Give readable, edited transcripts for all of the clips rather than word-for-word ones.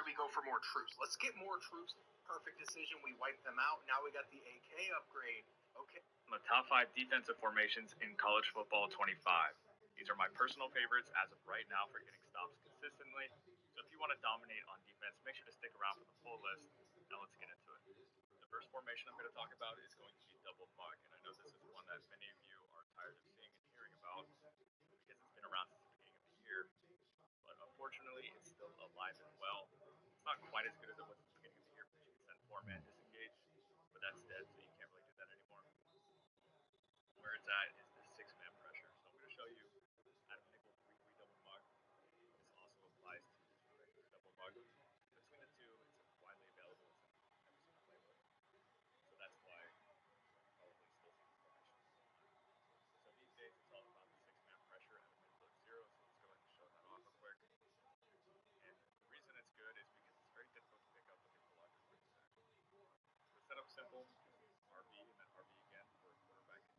we go for more troops. Let's get more troops. Perfect decision. We wiped them out. Now we got the AK upgrade. Okay. The top 5 defensive formations in college football 25. These are my personal favorites as of right now for getting stops consistently. So if you want to dominate on defense, make sure to stick around for the full list. Now let's get into it. The first formation I'm going to talk about is going to be double mug, and I know this is one that many of you are tired of seeing and hearing about because it's been around since the beginning of the year. But unfortunately, it's still alive and well. It's not quite as good as it was at the beginning of the year because you can send 4-man disengage, but that's dead, so you can't really do that anymore. Where it's at is the 6-man pressure. So I'm going to show you out of nickel 3-3 double mug. This also applies to this regular double mug. Between the two, it's widely available. It's in every single playbook. So that's why probably still see this formation. So these days, it's all about the 6-man pressure at a midfield 0. So let's go ahead and show that off real quick. And the reason it's good is because it's very difficult to pick up with your blocker running back. The setup simple. RB and then RB again for a quarterback and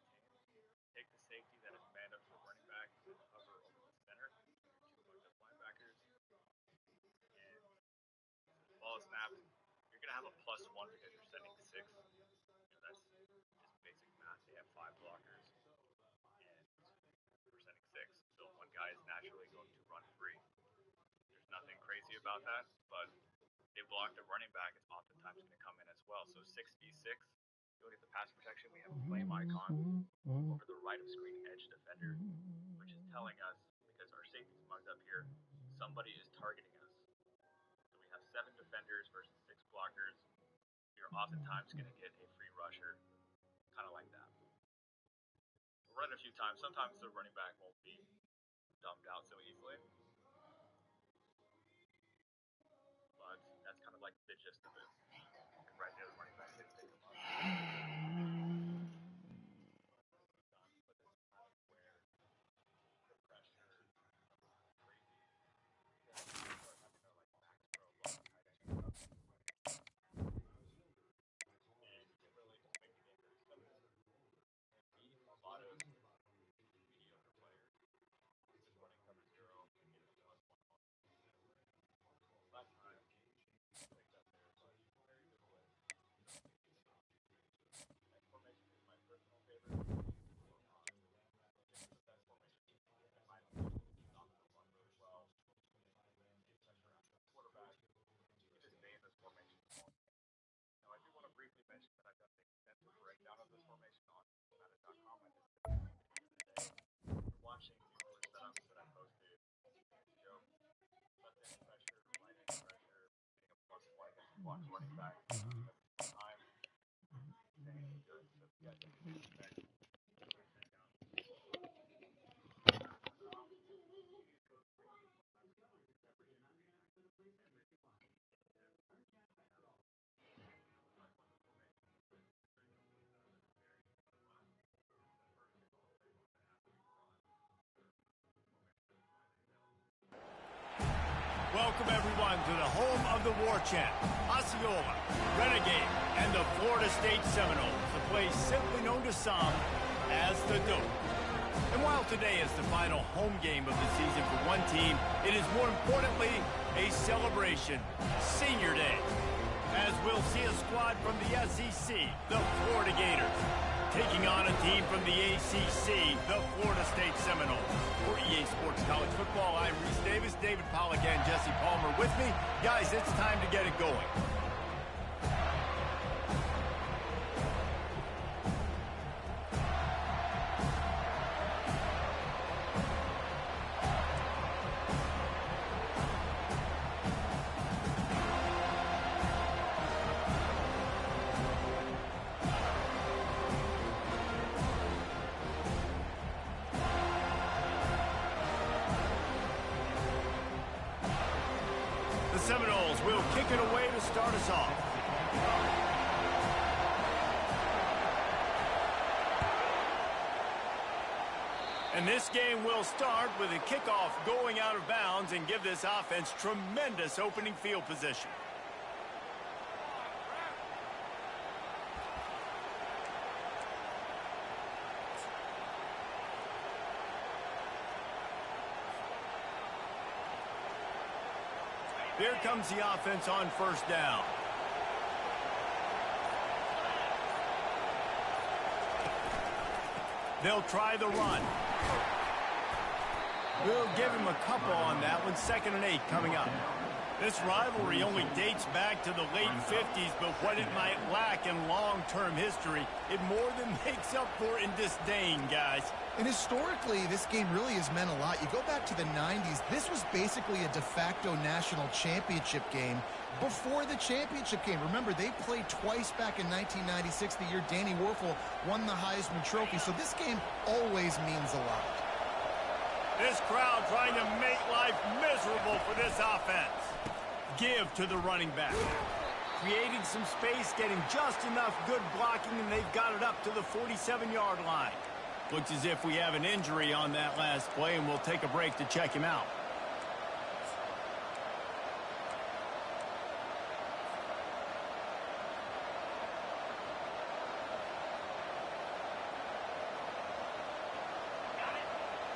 team. Take the safety that is manned up to the running back and then hover over the center. 2 mugged up linebackers. And so the ball is snapped. You're going to have a +1 because you're sending 6. That's just basic math. They have 5 blockers. And we're sending 6. So one guy is naturally going to run free. There's nothing crazy about that, but they block the running back. It's oftentimes going to come in as well. So 6v6. Look at the pass protection. We have a flame icon over the right of screen edge defender, which is telling us, because our safety's mugged up here, somebody is targeting us. So we have 7 defenders versus 6 blockers. You're oftentimes going to get a free rusher, kind of like that. We'll run it a few times. Sometimes the running back won't be dumbed out so easily. But that's kind of like the gist of it. And right there, the running back didn't pick him up. Briefly mention that I've done an extensive breakdown of this formation on Madden.com. I just did it today. We're watching numerous setups that I posted. Joe, left end pressure, right end pressure, getting a +1 against the block running back. At the time, insanely good. So if you guys have any feedback, Welcome, everyone, to the home of the war chant, Osceola, Renegade, and the Florida State Seminoles, the place simply known to some as the Dope. And while today is the final home game of the season for one team, it is more importantly a celebration, Senior Day, as we'll see a squad from the SEC, the Florida Gators, taking on a team from the ACC, the Florida State Seminoles. For EA Sports College Football, I'm Reese Davis, David Pollack, and Jesse Palmer with me. Guys, it's time to get it going. The Seminoles will kick it away to start us off. And this game will start with a kickoff going out of bounds and give this offense tremendous opening field position. Here comes the offense on first down. They'll try the run. We'll give him a couple on that one. 2nd and 8 coming up. This rivalry only dates back to the late 50s, but what it might lack in long-term history, it more than makes up for in disdain, guys. And historically, this game really has meant a lot. You go back to the 90s, this was basically a de facto national championship game before the championship game. Remember, they played twice back in 1996, the year Danny Werfel won the Heisman Trophy. So this game always means a lot. This crowd trying to make life miserable for this offense. Give to the running back. Creating some space, getting just enough good blocking, and they've got it up to the 47-yard line. Looks as if we have an injury on that last play, and we'll take a break to check him out.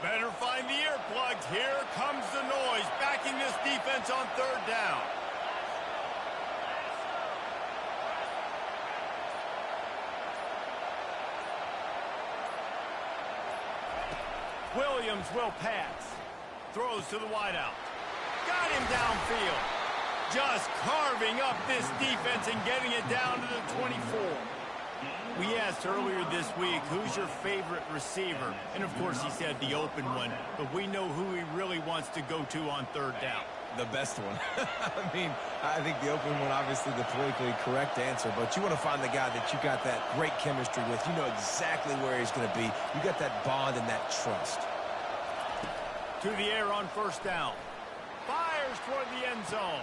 Better find the earplugs. Here comes the noise, backing this defense on 3rd down. Williams will pass. Throws to the wideout. Got him downfield. Just carving up this defense and getting it down to the 24. We asked earlier this week, who's your favorite receiver? And, of course, he said the open one. But we know who he really wants to go to on 3rd down. The best one. I mean, I think the open one, obviously the politically correct answer. But you want to find the guy that you got that great chemistry with. You know exactly where he's going to be. You got that bond and that trust. To the air on 1st down. Fires toward the end zone.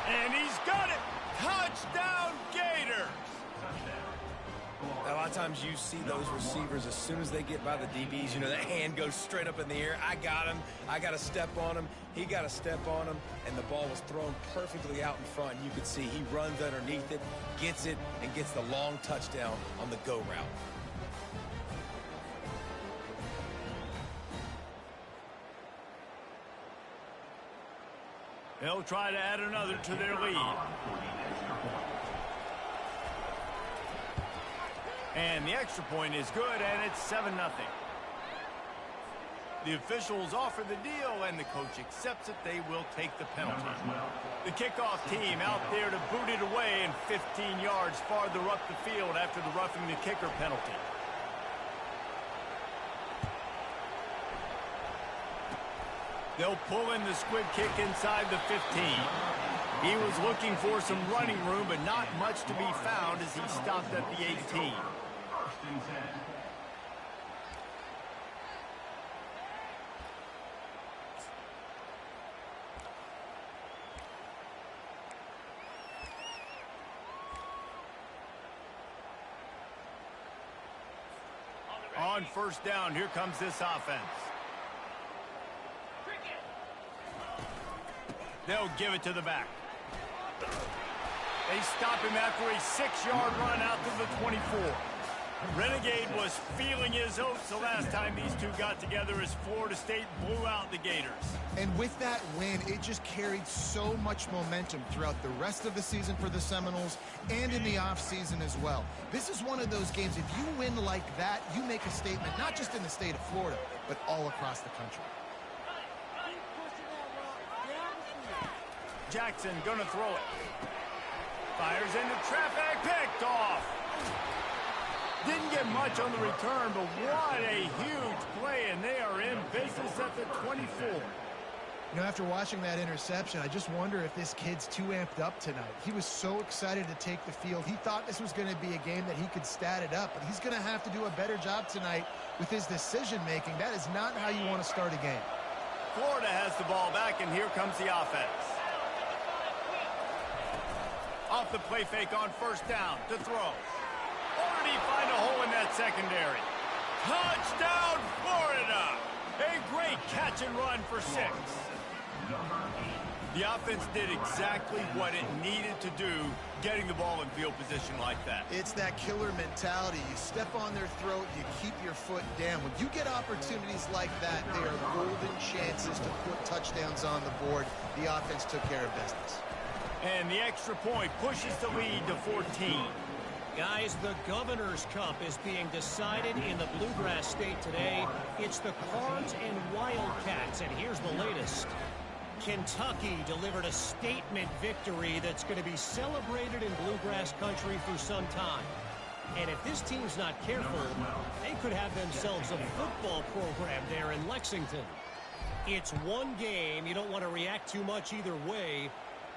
And he's got it. Touchdown, Gators. A lot of times you see those receivers, as soon as they get by the DBs, you know, that hand goes straight up in the air. I got him. I got to step on him. He got to step on him. And the ball was thrown perfectly out in front. You could see he runs underneath it, gets it, and gets the long touchdown on the go route. They'll try to add another to their lead. And the extra point is good, and it's 7-0. The officials offer the deal, and the coach accepts it. They will take the penalty. The kickoff team out there to boot it away, and 15 yards farther up the field after the roughing the kicker penalty. They'll pull in the squib kick inside the 15. He was looking for some running room, but not much to be found as he stopped at the 18. On 1st down, here comes this offense. They'll give it to the back. They stop him after a 6-yard run out to the 24. Renegade was feeling his oats the last time these two got together as Florida State blew out the Gators. And with that win, it just carried so much momentum throughout the rest of the season for the Seminoles and in the offseason as well. This is one of those games, if you win like that, you make a statement, not just in the state of Florida, but all across the country. Jackson gonna throw it. Fires into traffic, picked off. Didn't get much on the return, but what a huge play, and they are in business at the 24. You know, after watching that interception, I just wonder if this kid's too amped up tonight. He was so excited to take the field. He thought this was going to be a game that he could stat it up, but he's going to have to do a better job tonight with his decision-making. That is not how you want to start a game. Florida has the ball back, and here comes the offense. Off the play fake on 1st down to throw. Or did he find a hole in that secondary? Touchdown, Florida! A great catch and run for 6. The offense did exactly what it needed to do, getting the ball in field position like that. It's that killer mentality. You step on their throat, you keep your foot down. When you get opportunities like that, they are golden chances to put touchdowns on the board. The offense took care of business. And the extra point pushes the lead to 14. Guys, the Governor's Cup is being decided in the Bluegrass State today. It's the Cards and Wildcats, and here's the latest. Kentucky delivered a statement victory that's going to be celebrated in Bluegrass country for some time. And if this team's not careful, they could have themselves a football program there in Lexington. It's one game. You don't want to react too much either way.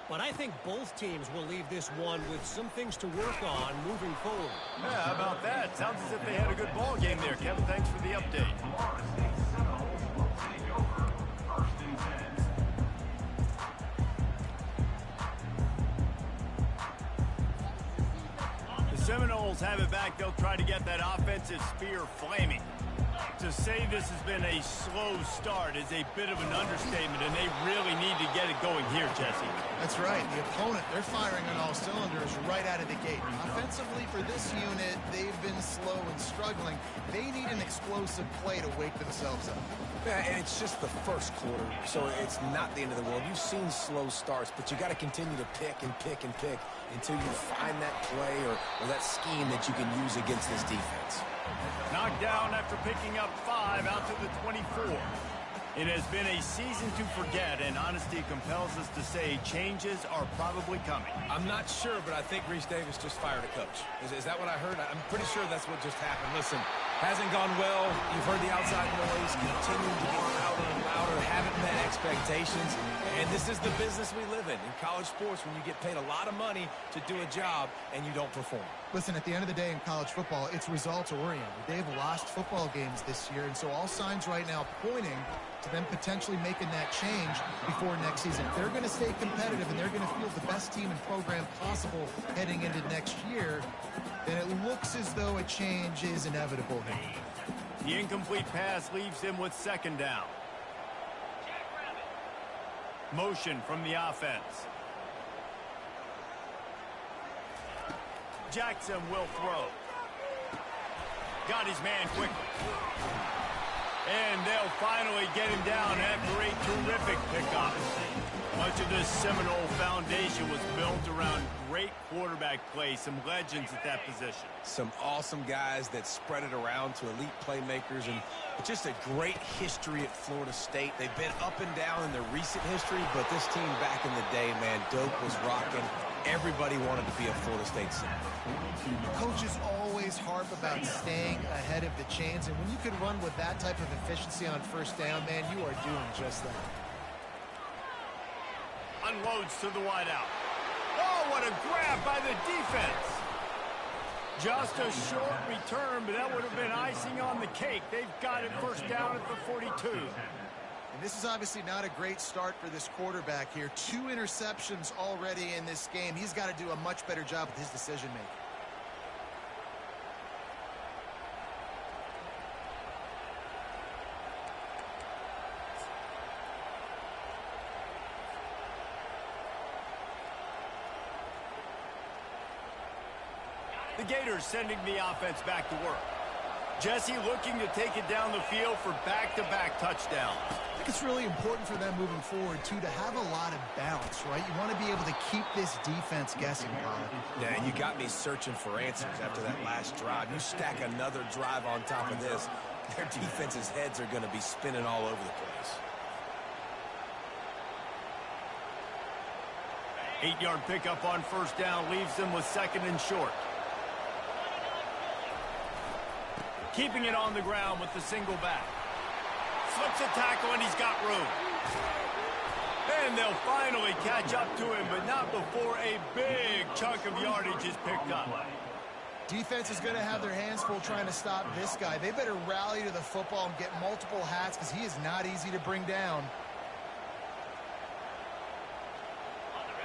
But I think both teams will leave this one with some things to work on moving forward. Yeah, how about that? Sounds as if they had a good ball game there, Kevin. Thanks for the update. The Seminoles have it back. They'll try to get that offensive spear flaming. To say this has been a slow start is a bit of an understatement, and they really need to get it going here, Jesse. That's right. The opponent, they're firing on all cylinders right out of the gate. Offensively, for this unit, they've been slow and struggling. They need an explosive play to wake themselves up. Yeah, and it's just the first quarter, so it's not the end of the world. You've seen slow starts, but you got to continue to pick and pick and pick until you find that play or that scheme that you can use against this defense. Knocked down after picking up 5 out to the 24. It has been a season to forget, and honesty compels us to say changes are probably coming. I'm not sure, but I think Reese Davis just fired a coach. Is that what I heard? I'm pretty sure that's what just happened. Listen, hasn't gone well. You've heard the outside noise. Continuing to get louder and louder. Haven't met expectations. And this is the business we live in college sports, when you get paid a lot of money to do a job and you don't perform. Listen, at the end of the day in college football, it's results-oriented. They've lost football games this year, and so all signs right now pointing to them potentially making that change before next season. If they're going to stay competitive and they're going to field the best team and program possible heading into next year, then it looks as though a change is inevitable here. The incomplete pass leaves him with second down. Motion from the offense. Jackson will throw. Got his man quickly. And they'll finally get him down after a terrific pickup. Much of this Seminole foundation was built around great quarterback play, some legends at that position. Some awesome guys that spread it around to elite playmakers, and just a great history at Florida State. They've been up and down in their recent history, but this team back in the day, man, Doak was rocking. Everybody wanted to be a Florida State center. Coaches always harp about staying ahead of the chains, and when you can run with that type of efficiency on first down, man, you are doing just that. Unloads to the wideout. Oh, what a grab by the defense. Just a short return, but that would have been icing on the cake. They've got it first down at the 42. And this is obviously not a great start for this quarterback here. 2 interceptions already in this game. He's got to do a much better job with his decision-making. The Gators sending the offense back to work. Jesse looking to take it down the field for back-to-back touchdowns. I think it's really important for them moving forward, too, to have a lot of balance, right? You want to be able to keep this defense guessing, Colin. Yeah, and you got me searching for answers after that last drive. You stack another drive on top of this, their defense's heads are going to be spinning all over the place. 8-yard pickup on first down leaves them with second and short. Keeping it on the ground with the single back. Slips a tackle and he's got room. And they'll finally catch up to him, but not before a big chunk of yardage is picked up. Defense is going to have their hands full trying to stop this guy. They better rally to the football and get multiple hats because he is not easy to bring down.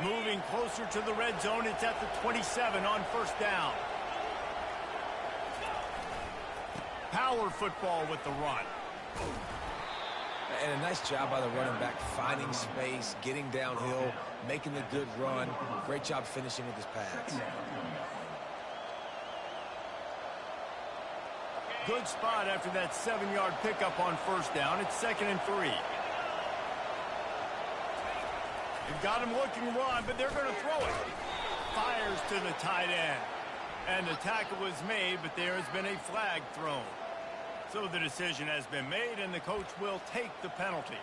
Moving closer to the red zone, it's at the 27 on first down. Power football with the run. And a nice job by the running back, finding space, getting downhill, making the good run. Great job finishing with his pads. Good spot after that 7-yard pickup on first down. It's 2nd and 3. They've got him looking to run, but they're going to throw it. Fires to the tight end. And the tackle was made, but there has been a flag thrown. So the decision has been made, and the coach will take the penalty.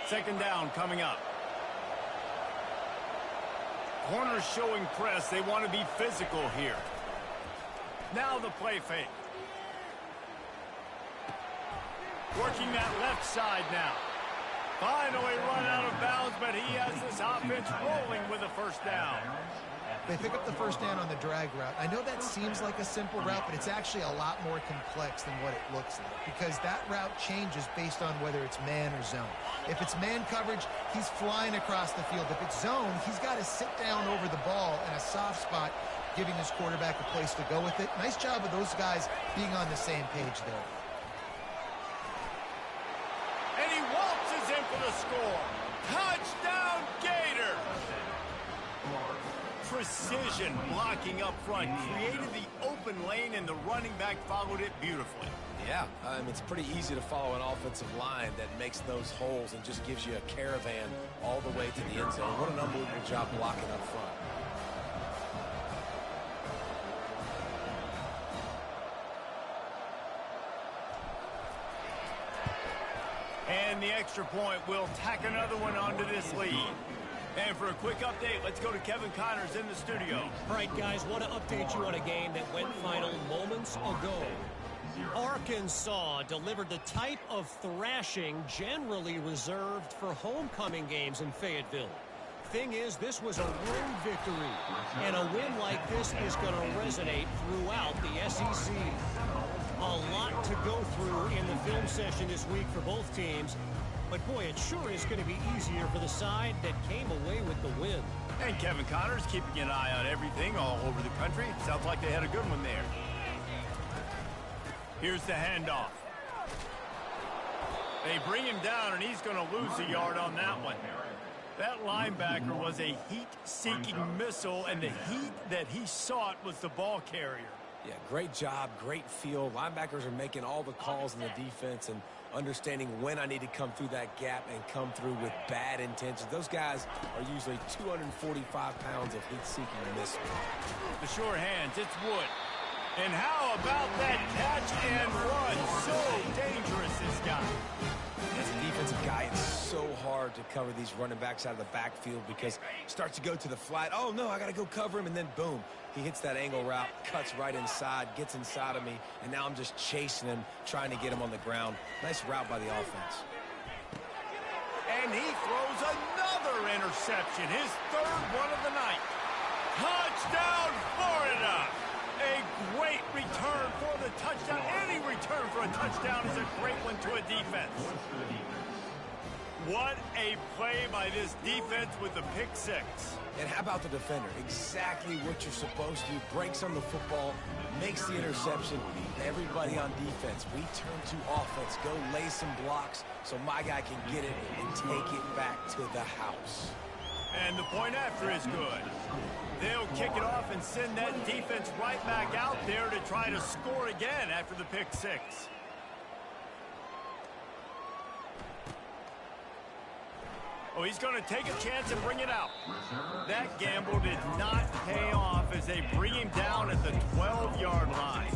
Second down coming up. Corners showing press. They want to be physical here. Now the play fake. Working that left side now. Finally run out of bounds, but he has this offense rolling with a first down. They pick up the first down on the drag route. I know that seems like a simple route, but it's actually a lot more complex than what it looks like, because that route changes based on whether it's man or zone. If it's man coverage, he's flying across the field. If it's zone, he's got to sit down over the ball in a soft spot, giving his quarterback a place to go with it. Nice job of those guys being on the same page there. And he waltzes in for the score. Touchdown, Gator! Precision blocking up front created the open lane, and the running back followed it beautifully. Yeah, it's pretty easy to follow an offensive line that makes those holes and just gives you a caravan all the way to the end zone. What an unbelievable job blocking up front. And the extra point will tack another one onto this lead. And for a quick update, let's go to Kevin Connors in the studio. All right, guys, want to update you on a game that went final moments ago. Arkansas delivered the type of thrashing generally reserved for homecoming games in Fayetteville. Thing is, this was a road victory, and a win like this is going to resonate throughout the SEC. A lot to go through in the film session this week for both teams. But, boy, it sure is going to be easier for the side that came away with the win. And Kevin Connors keeping an eye on everything all over the country. Sounds like they had a good one there. Here's the handoff. They bring him down, and he's going to lose a yard on that one. That linebacker was a heat-seeking missile, and the heat that he sought was the ball carrier. Yeah, great job, great feel. Linebackers are making all the calls in the defense and understanding when I need to come through that gap and come through with bad intentions. Those guys are usually 245 pounds of heat-seeking missile. The sure hands, it's Wood. And how about that catch and run? So dangerous, this guy. As a defensive guy, it's so hard to cover these running backs out of the backfield because he starts to go to the flat. Oh, no, I got to go cover him, and then boom. He hits that angle route, cuts right inside, gets inside of me, and now I'm just chasing him, trying to get him on the ground. Nice route by the offense. And he throws another interception, his third one of the night. Touchdown, Florida! A great return for the touchdown. Any return for a touchdown is a great one to a defense. What a play by this defense with the pick six. And how about the defender? Exactly what you're supposed to do. Breaks on the football, makes the interception. Everybody on defense, we turn to offense. Go lay some blocks so my guy can get it and take it back to the house. And the point after is good. They'll kick it off and send that defense right back out there to try to score again after the pick six. Oh, he's going to take a chance and bring it out. That gamble did not pay off as they bring him down at the 12-yard line.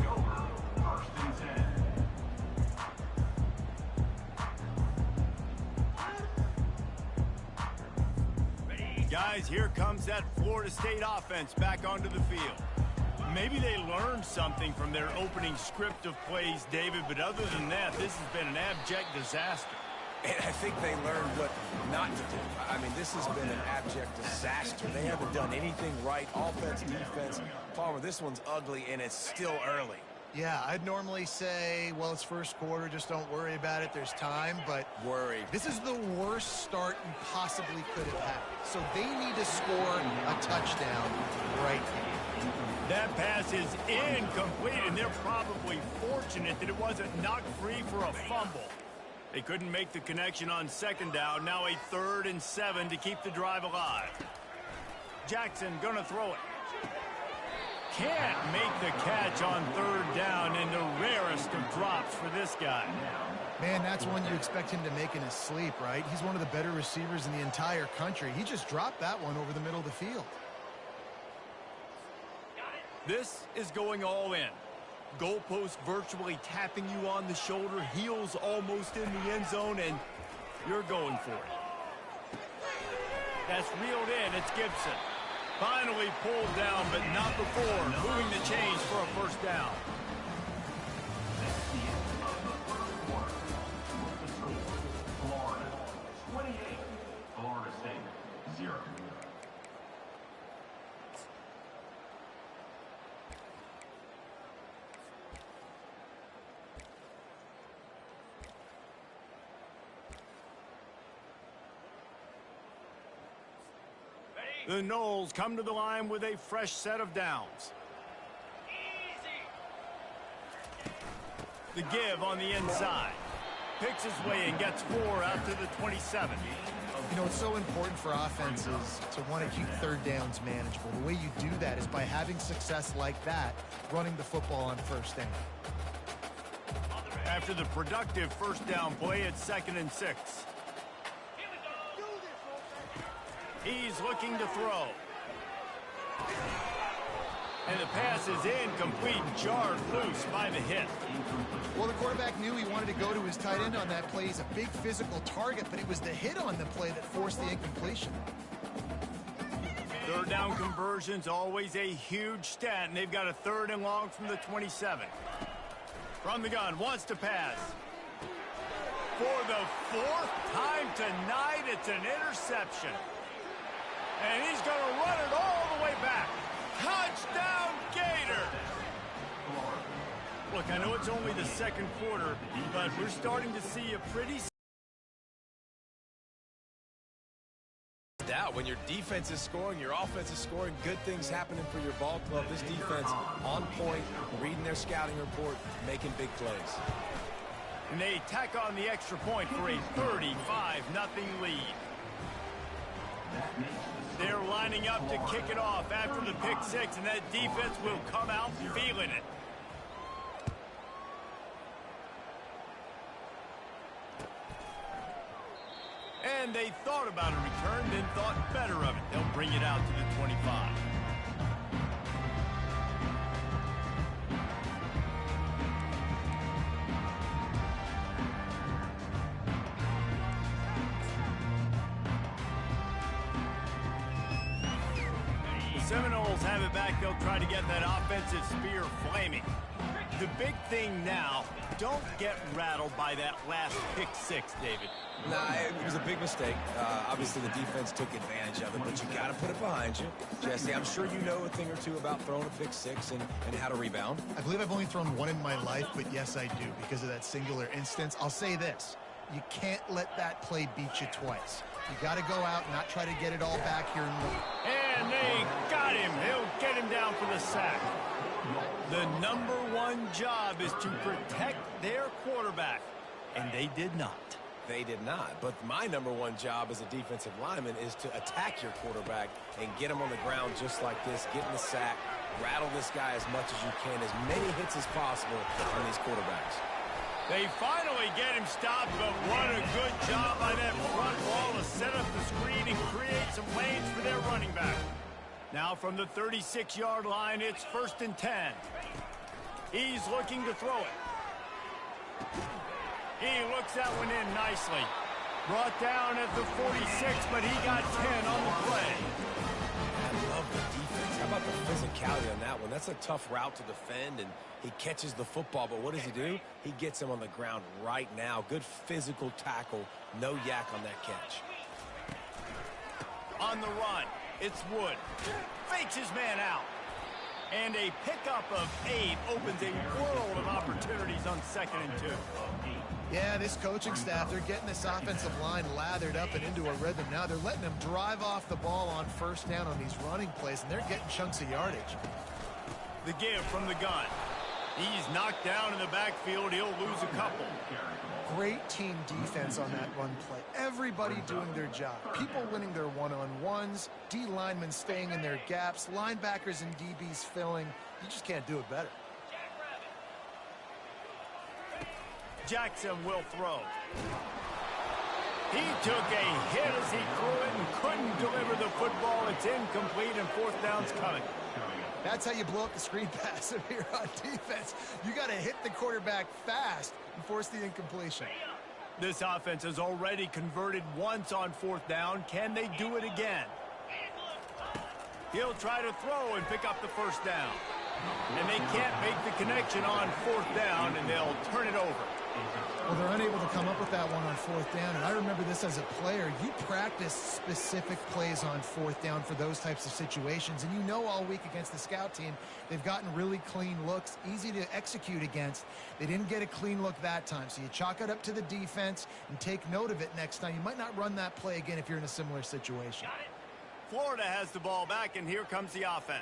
Guys, here comes that Florida State offense back onto the field. Maybe they learned something from their opening script of plays, David, but other than that, this has been an abject disaster. And I think they learned what not to do. I mean, this has been an abject disaster. They haven't done anything right, offense, defense. Palmer, this one's ugly, and it's still early. Yeah, I'd normally say, well, it's first quarter, just don't worry about it, there's time, but this is the worst start you possibly could have had. So they need to score a touchdown right now. That pass is incomplete, and they're probably fortunate that it wasn't knocked free for a fumble. They couldn't make the connection on second down. Now a 3rd and 7 to keep the drive alive. Jackson gonna throw it. Can't make the catch on 3rd down, and the rarest of drops for this guy. Man, that's one you expect him to make in his sleep, right? He's one of the better receivers in the entire country. He just dropped that one over the middle of the field. This is going all in. Goalpost virtually tapping you on the shoulder, heels almost in the end zone, and you're going for it. That's reeled in. It's Gibson. Finally pulled down, but not before moving the chains for a first down. Florida State, 0. The Noles come to the line with a fresh set of downs. The give on the inside. Picks his way and gets 4 out to the 27. You know, it's so important for offenses to want to keep 3rd downs manageable. The way you do that is by having success like that, running the football on 1st down. After the productive first down play, it's 2nd and 6. He's looking to throw. And the pass is incomplete, jarred loose by the hit. Well, the quarterback knew he wanted to go to his tight end on that play. He's a big physical target, but it was the hit on the play that forced the incompletion. 3rd down conversion's always a huge stat, and they've got a 3rd and long from the 27. From the gun, wants to pass. For the 4th time tonight, it's an interception. And he's going to run it all the way back. Touchdown, Gator! Look, I know it's only the 2nd quarter, but we're starting to see a pretty... When your defense is scoring, your offense is scoring, good things happening for your ball club. This defense on point, reading their scouting report, making big plays. And they tack on the extra point for a 35-0 lead. They're lining up to kick it off after the pick 6, and that defense will come out feeling it. And they thought about a return, then thought better of it. They'll bring it out to the 25. Seminoles have it back. They'll try to get that offensive spear flaming. The big thing now, don't get rattled by that last pick 6, David. Nah, it was a big mistake. Obviously, the defense took advantage of it, but you got to put it behind you. Jesse, I'm sure you know a thing or two about throwing a pick 6 and how to rebound. I believe I've only thrown one in my life, but yes, I do, because of that singular instance. I'll say this. You can't let that play beat you twice. You got to go out and not try to get it all back here. And they got him. He'll get him down for the sack. The #1 job is to protect their quarterback, and they did not. They did not. But my #1 job as a defensive lineman is to attack your quarterback and get him on the ground just like this, get in the sack, rattle this guy as much as you can, as many hits as possible on these quarterbacks. They finally get him stopped, but what a good job by that front wall to set up the screen and create some lanes for their running back. Now from the 36-yard line, it's 1st and 10. He's looking to throw it. He looks that one in nicely. Brought down at the 46, but he got 10 on the play. I love the defense. How about the physicality on that one? That's a tough route to defend, and he catches the football, but what does he do? He gets him on the ground right now. Good physical tackle. No yak on that catch. On the run, it's Wood. Fakes his man out. And a pickup of 8 opens a world of opportunities on 2nd and 2. Yeah, this coaching staff, they're getting this offensive line lathered up and into a rhythm now. They're letting them drive off the ball on 1st down on these running plays, and they're getting chunks of yardage. The give from the gun. He's knocked down in the backfield. He'll lose a couple. Great team defense on that run play. Everybody doing their job. People winning their one-on-ones, D linemen staying in their gaps, linebackers and DBs filling. You just can't do it better. Jackson will throw. He took a hit as he threw it and couldn't deliver the football. It's incomplete and fourth down's coming. That's how you blow up the screen pass if you're on defense. You got to hit the quarterback fast and force the incompletion. This offense has already converted once on fourth down. Can they do it again? He'll try to throw and pick up the first down. And they can't make the connection on fourth down, and they'll turn it over. Well, they're unable to come up with that one on fourth down, and I remember this as a player. You practice specific plays on fourth down for those types of situations, and you know all week against the scout team, they've gotten really clean looks, easy to execute against. They didn't get a clean look that time, so you chalk it up to the defense and take note of it next time. You might not run that play again if you're in a similar situation. Florida has the ball back, and here comes the offense.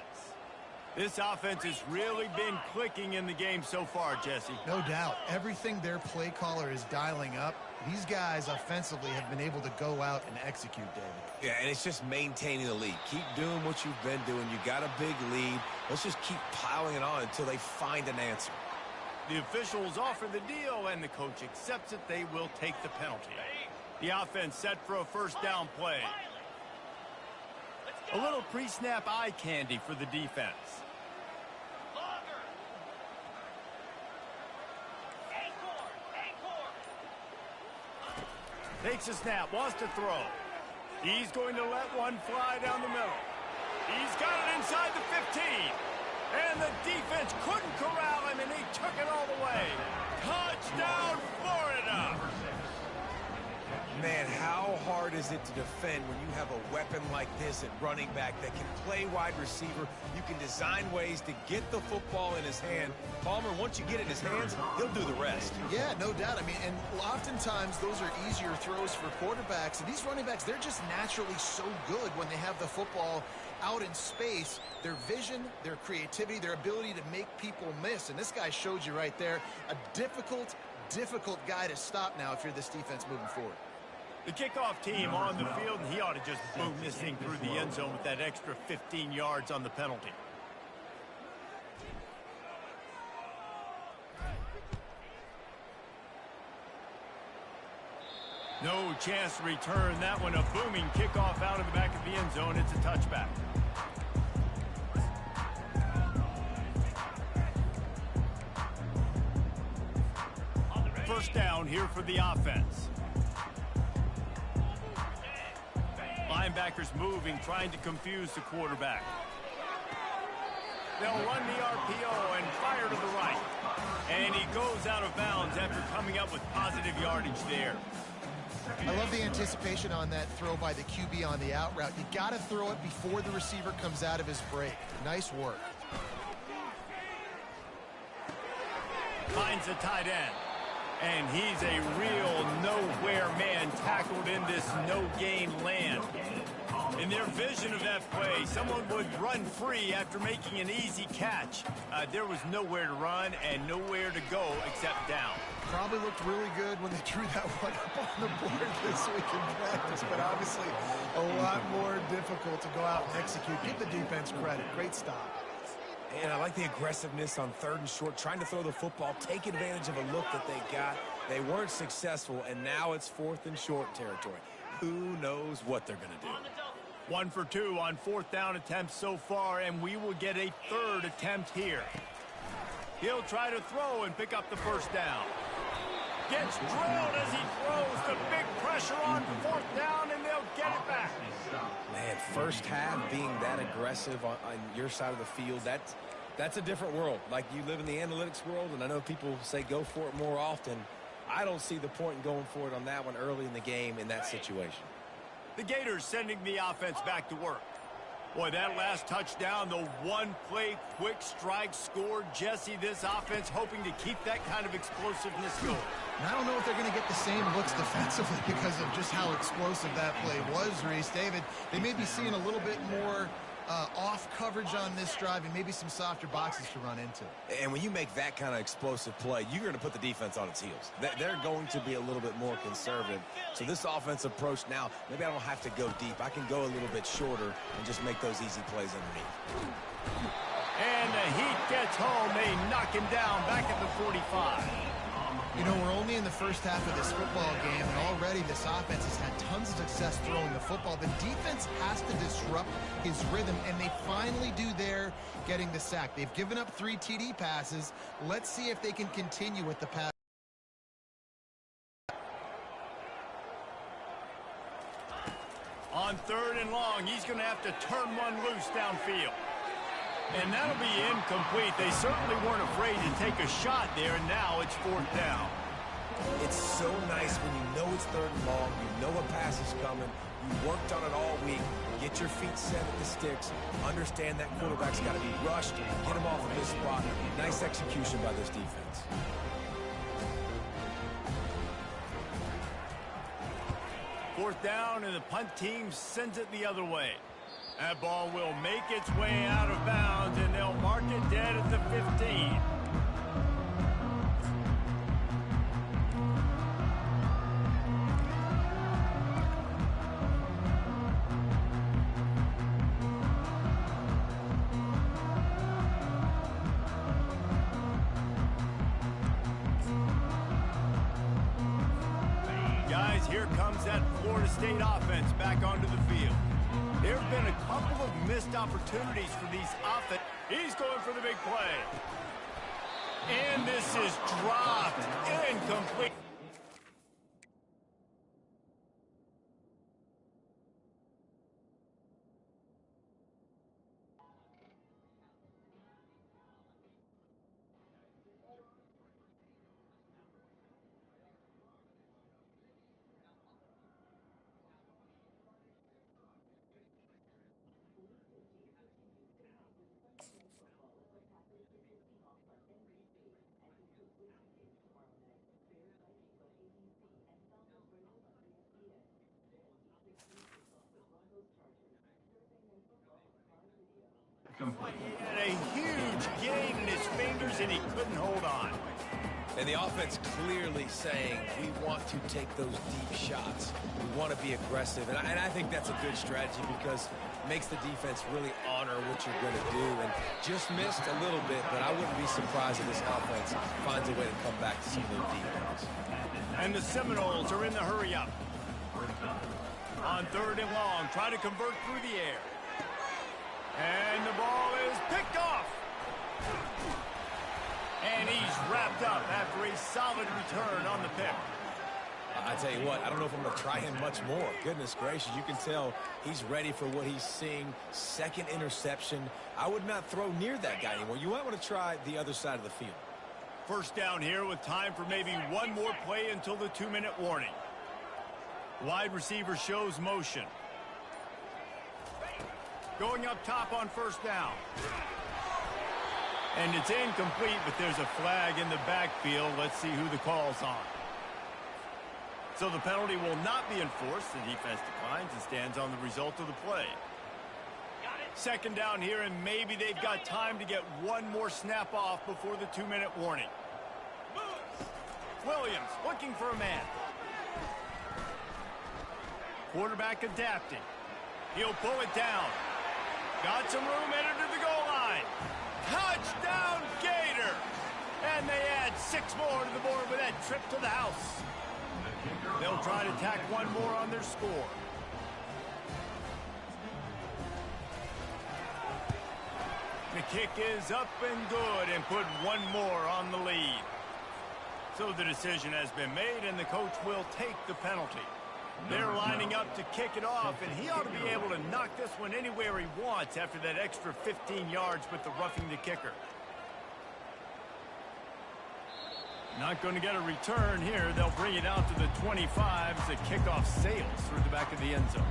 This offense has really been clicking in the game so far, Jesse. No doubt. Everything their play caller is dialing up, these guys offensively have been able to go out and execute, David. Yeah, and it's just maintaining the lead. Keep doing what you've been doing. You got a big lead. Let's just keep piling it on until they find an answer. The officials offer the deal, and the coach accepts it. They will take the penalty. The offense set for a first down play. A little pre-snap eye candy for the defense. Takes a snap, wants to throw. He's going to let one fly down the middle. He's got it inside the 15. And the defense couldn't corral him, and he took it all the way. Touchdown, Florida! Man, how hard is it to defend when you have a weapon like this at running back that can play wide receiver? You can design ways to get the football in his hand. Palmer, once you get it in his hands, he'll do the rest. Yeah, no doubt. I mean, and oftentimes those are easier throws for quarterbacks. And these running backs, they're just naturally so good when they have the football out in space. Their vision, their creativity, their ability to make people miss. And this guy showed you right there, a difficult guy to stop now if you're this defense moving forward. The kickoff team on the field, and he ought to just boom this thing through the end zone with that extra 15 yards on the penalty. No chance to return that one. A booming kickoff out of the back of the end zone. It's a touchback. First down here for the offense. Linebackers moving, trying to confuse the quarterback. They'll run the RPO and fire to the right. And he goes out of bounds after coming up with positive yardage there. I love the anticipation on that throw by the QB on the out route. You got to throw it before the receiver comes out of his break. Nice work. Finds the tight end. And he's a real nowhere man tackled in this no-gain land. In their vision of that play, someone would run free after making an easy catch. There was nowhere to run and nowhere to go except down. Probably looked really good when they drew that one up on the board this week in practice, but obviously a lot more difficult to go out and execute. Give the defense credit. Great stop. And I like the aggressiveness on third and short, trying to throw the football, take advantage of a look that they got. They weren't successful, and now it's fourth and short territory. Who knows what they're going to do? 1 for 2 on fourth down attempts so far, and we will get a third attempt here. He'll try to throw and pick up the first down. Gets drilled as he throws. The big pressure on fourth down, and they'll get it back. Man, first half being that aggressive on your side of the field, that's a different world. Like, you live in the analytics world, and I know people say go for it more often. I don't see the point in going for it on that one early in the game in that situation. The Gators sending the offense back to work. Boy, that last touchdown, the one-play quick strike score. Jesse, this offense hoping to keep that kind of explosiveness going. And I don't know if they're going to get the same looks defensively because of just how explosive that play was, Reese. David, they may be seeing a little bit more off coverage on this drive and maybe some softer boxes to run into. And when you make that kind of explosive play, you're going to put the defense on its heels. They're going to be a little bit more conservative. So this offensive approach now, maybe I don't have to go deep. I can go a little bit shorter and just make those easy plays underneath. And the Heat gets home. They knock him down back at the 45. You know, we're only in the first half of this football game, and already this offense has had tons of success throwing the football. The defense has to disrupt his rhythm, and they finally do there, getting the sack. They've given up 3 TD passes. Let's see if they can continue with the pass. On 3rd and long, he's going to have to turn one loose downfield. And that'll be incomplete. They certainly weren't afraid to take a shot there, and now it's 4th down. It's so nice when you know it's 3rd and long, you know a pass is coming, you worked on it all week, get your feet set at the sticks, understand that quarterback's got to be rushed, get him off of his spot. Nice execution by this defense. Fourth down, and the punt team sends it the other way. That ball will make its way out of bounds, and they'll mark it dead at the 15. Guys, here comes that Florida State offense back onto the field. There have been a couple of missed opportunities for these offense. He's going for the big play. And this is dropped. Incomplete. He had a huge gain in his fingers, and he couldn't hold on. And the offense clearly saying, we want to take those deep shots. We want to be aggressive. And I think that's a good strategy because it makes the defense really honor what you're going to do. And just missed a little bit, but I wouldn't be surprised if this offense finds a way to come back to some of those deep ones. And the Seminoles are in the hurry-up. On 3rd and long, try to convert through the air. And the ball is picked off. And he's wrapped up after a solid return on the pick. I tell you what, I don't know if I'm going to try him much more. Goodness gracious, you can tell he's ready for what he's seeing. 2nd interception. I would not throw near that guy anymore. You might want to try the other side of the field. First down here with time for maybe one more play until the 2-minute warning. Wide receiver shows motion. Going up top on 1st down. And it's incomplete, but there's a flag in the backfield. Let's see who the call's on. So the penalty will not be enforced. The defense declines and stands on the result of the play. 2nd down here, and maybe they've got time to get one more snap off before the 2-minute warning. Williams looking for a man. Quarterback adapting. He'll pull it down. Got some room, headed to the goal line. Touchdown, Gator! And they add 6 more to the board with that trip to the house. They'll try to tack one more on their score. The kick is up and good and put one more on the lead. So the decision has been made, and the coach will take the penalty. They're lining up to kick it off, and he ought to be able to knock this one anywhere he wants after that extra 15 yards with the roughing the kicker. Not going to get a return here. They'll bring it out to the 25 as the kickoff sails through the back of the end zone.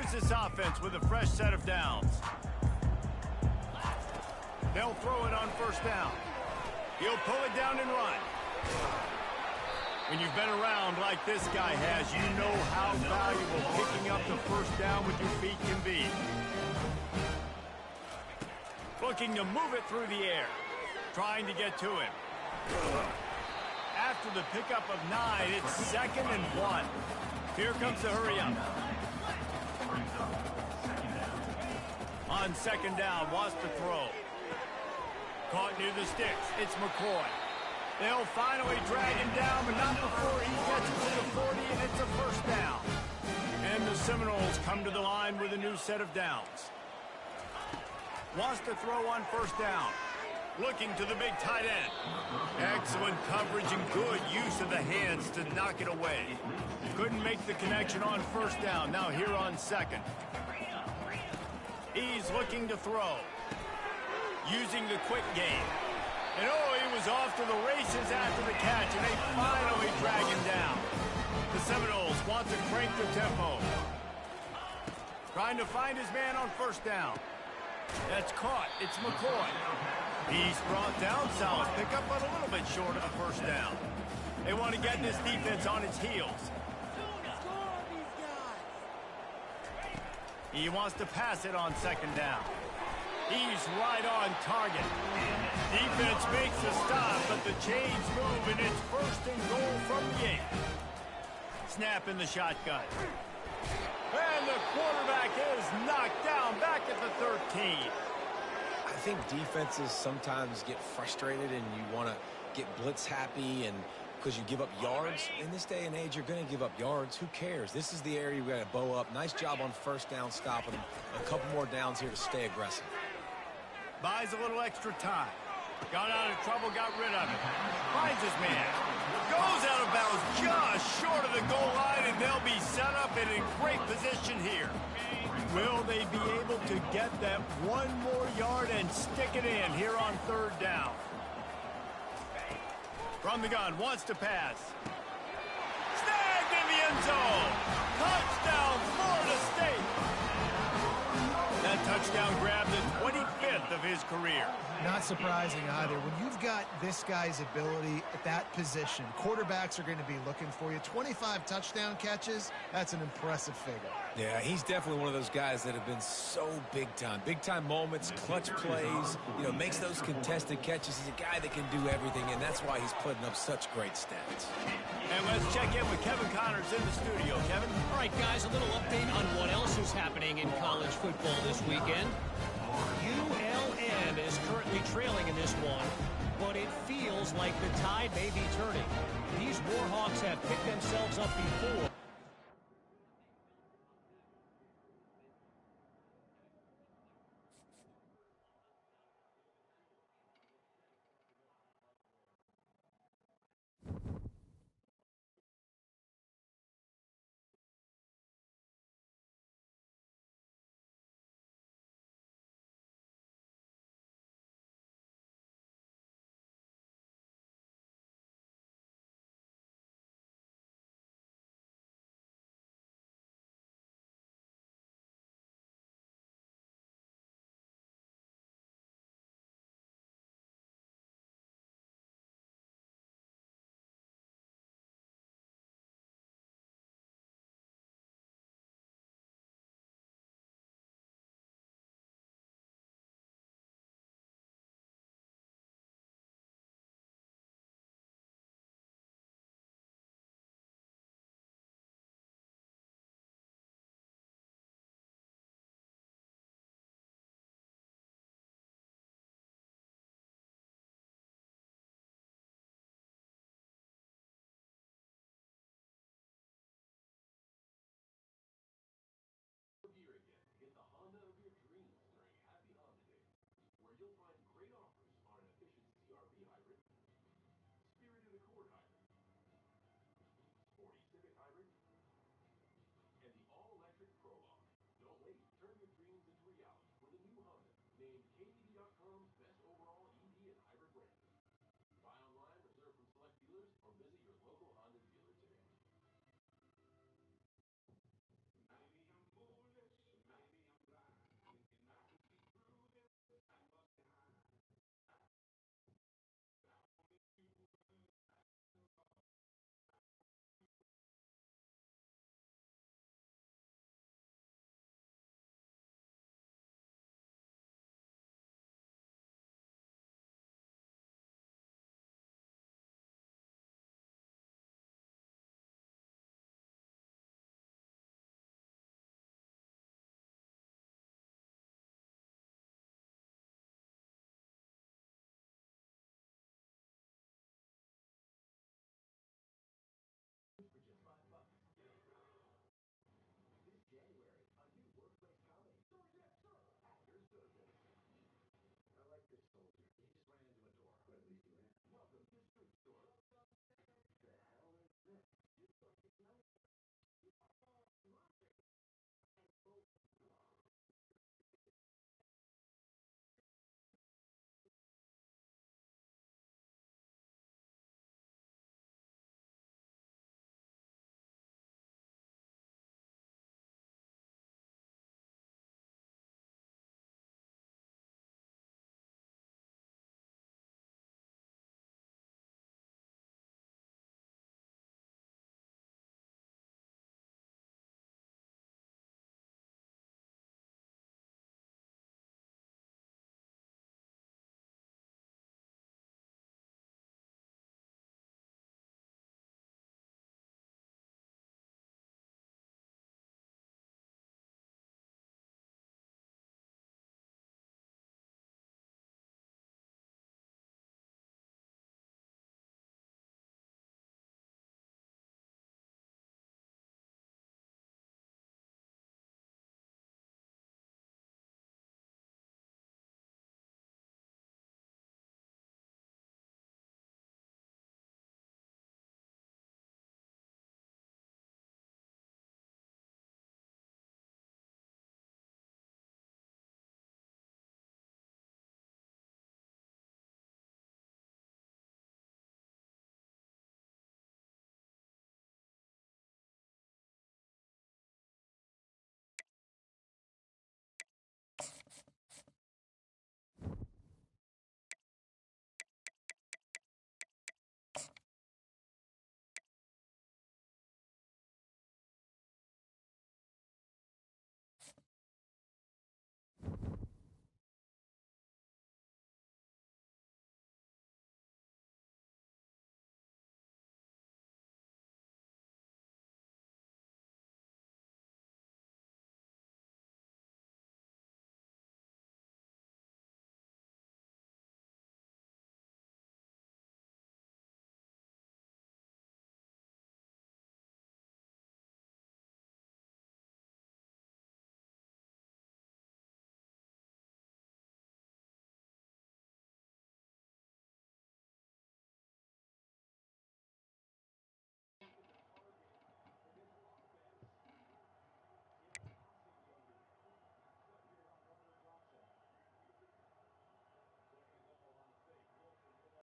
Here's this offense with a fresh set of downs. They'll throw it on first down. He'll pull it down and run. When you've been around like this guy has, you know how valuable picking up the first down with your feet can be. Looking to move it through the air. Trying to get to him. After the pickup of 9, it's 2nd and 1. Here comes the hurry up. On 2nd down, wants to throw. Caught near the sticks. It's McCoy. They'll finally drag him down, but not before he gets to the 40, and it's a first down. And the Seminoles come to the line with a new set of downs. Wants to throw on first down. Looking to the big tight end. Excellent coverage and good use of the hands to knock it away. Couldn't make the connection on first down. Now here on 2nd. He's looking to throw. Using the quick game. And oh, he was off to the races after the catch, and they finally drag him down. The Seminoles want to crank the tempo. Trying to find his man on first down. That's caught. It's McCoy. He's brought down. Solid pickup, but a little bit short of the first down. They want to get this defense on its heels. He wants to pass it on 2nd down. He's right on target. Defense makes a stop, but the chains move, and it's 1st and goal from the 8. Snap in the shotgun. And the quarterback is knocked down back at the 13. I think defenses sometimes get frustrated and you want to get blitz happy and because you give up yards. In this day and age, you're going to give up yards. Who cares? This is the area you've got to bow up. Nice job on first down stopping them. A couple more downs here to stay aggressive. Buys a little extra time. Got out of trouble, got rid of it. Finds his man. Goes out of bounds just short of the goal line, and they'll be set up and in great position here. Will they be able to get that one more yard and stick it in here on 3rd down? From the gun, wants to pass. Snagged in the end zone. Touchdown, Florida State. That touchdown grabbed the 25th of his career. Not surprising either. When you've got this guy's ability at that position, quarterbacks are going to be looking for you. 25 touchdown catches, that's an impressive figure. Yeah, he's definitely one of those guys that have been so big time. Big time moments, clutch plays, makes those contested catches. He's a guy that can do everything, and that's why he's putting up such great stats. And let's check in with Kevin Connors in the studio. Kevin? All right, guys, a little update on what else is happening in college football this weekend. ULM is currently trailing in this one, but it feels like the tide may be turning. These Warhawks have picked themselves up before.